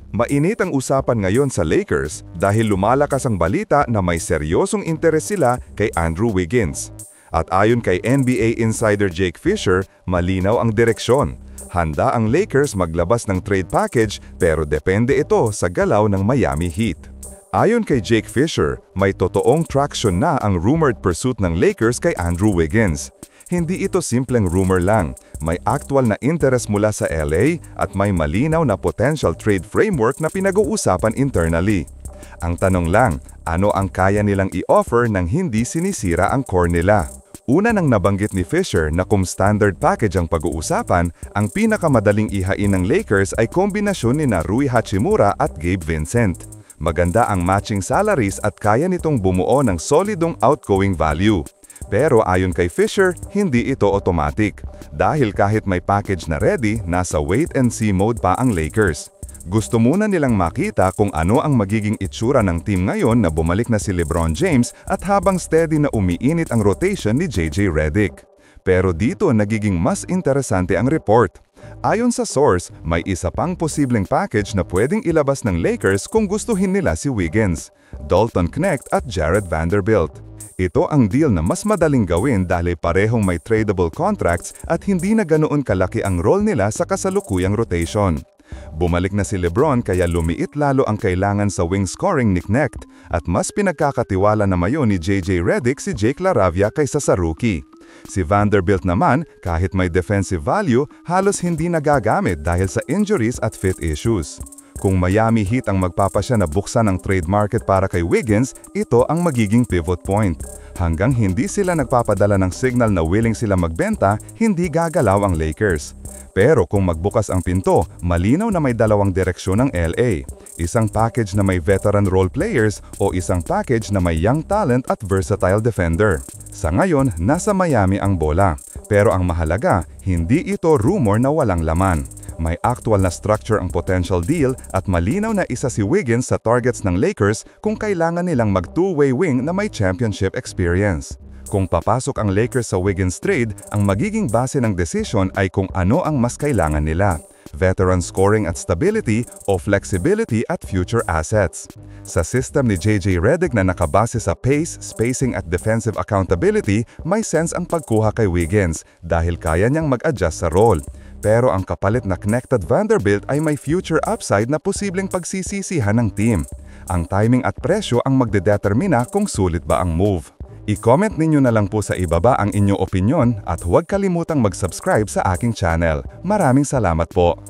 Mainit ang usapan ngayon sa Lakers dahil lumalakas ang balita na may seryosong interes sila kay Andrew Wiggins. At ayon kay NBA insider Jake Fisher, malinaw ang direksyon. Handa ang Lakers maglabas ng trade package pero depende ito sa galaw ng Miami Heat. Ayon kay Jake Fisher, may totoong traction na ang rumored pursuit ng Lakers kay Andrew Wiggins. Hindi ito simpleng rumor lang. May actual na interest mula sa LA at may malinaw na potential trade framework na pinag-uusapan internally. Ang tanong lang, ano ang kaya nilang i-offer nang hindi sinisira ang core nila? Una nang nabanggit ni Fisher na kung standard package ang pag-uusapan, ang pinakamadaling ihain ng Lakers ay kombinasyon ni Rui Hachimura at Gabe Vincent. Maganda ang matching salaries at kaya nitong bumuo ng solidong outgoing value. Pero ayon kay Fisher, hindi ito automatic. Dahil kahit may package na ready, nasa wait-and-see mode pa ang Lakers. Gusto muna nilang makita kung ano ang magiging itsura ng team ngayon na bumalik na si LeBron James at habang steady na umiinit ang rotation ni JJ Redick. Pero dito nagiging mas interesante ang report. Ayon sa source, may isa pang posibleng package na pwedeng ilabas ng Lakers kung gustuhin nila si Wiggins, Dalton Knecht at Jared Vanderbilt. Ito ang deal na mas madaling gawin dahil parehong may tradable contracts at hindi na ganoon kalaki ang role nila sa kasalukuyang rotation. Bumalik na si LeBron kaya lumiit lalo ang kailangan sa wing scoring ni Knecht at mas pinagkakatiwala na mayon ni JJ Redick si Jake LaRavia kaysa sa rookie. Si Vanderbilt naman, kahit may defensive value, halos hindi nagagamit dahil sa injuries at fit issues. Kung Miami Heat ang magpapasya na buksan ang trade market para kay Wiggins, ito ang magiging pivot point. Hanggang hindi sila nagpapadala ng signal na willing sila magbenta, hindi gagalaw ang Lakers. Pero kung magbukas ang pinto, malinaw na may dalawang direksyon ng LA. Isang package na may veteran role players o isang package na may young talent at versatile defender. Sa ngayon, nasa Miami ang bola. Pero ang mahalaga, hindi ito rumor na walang laman. May actual na structure ang potential deal at malinaw na isa si Wiggins sa targets ng Lakers kung kailangan nilang mag-two-way wing na may championship experience. Kung papasok ang Lakers sa Wiggins trade, ang magiging base ng decision ay kung ano ang mas kailangan nila. Veteran scoring at stability o flexibility at future assets. Sa system ni JJ Redick na nakabase sa pace, spacing at defensive accountability, may sense ang pagkuha kay Wiggins dahil kaya niyang mag-adjust sa role. Pero ang kapalit na connected Vanderbilt ay may future upside na posibleng pagsisisihan ng team. Ang timing at presyo ang magdedetermina kung sulit ba ang move. I-comment ninyo na lang po sa ibaba ang inyong opinyon at huwag kalimutang mag-subscribe sa aking channel. Maraming salamat po!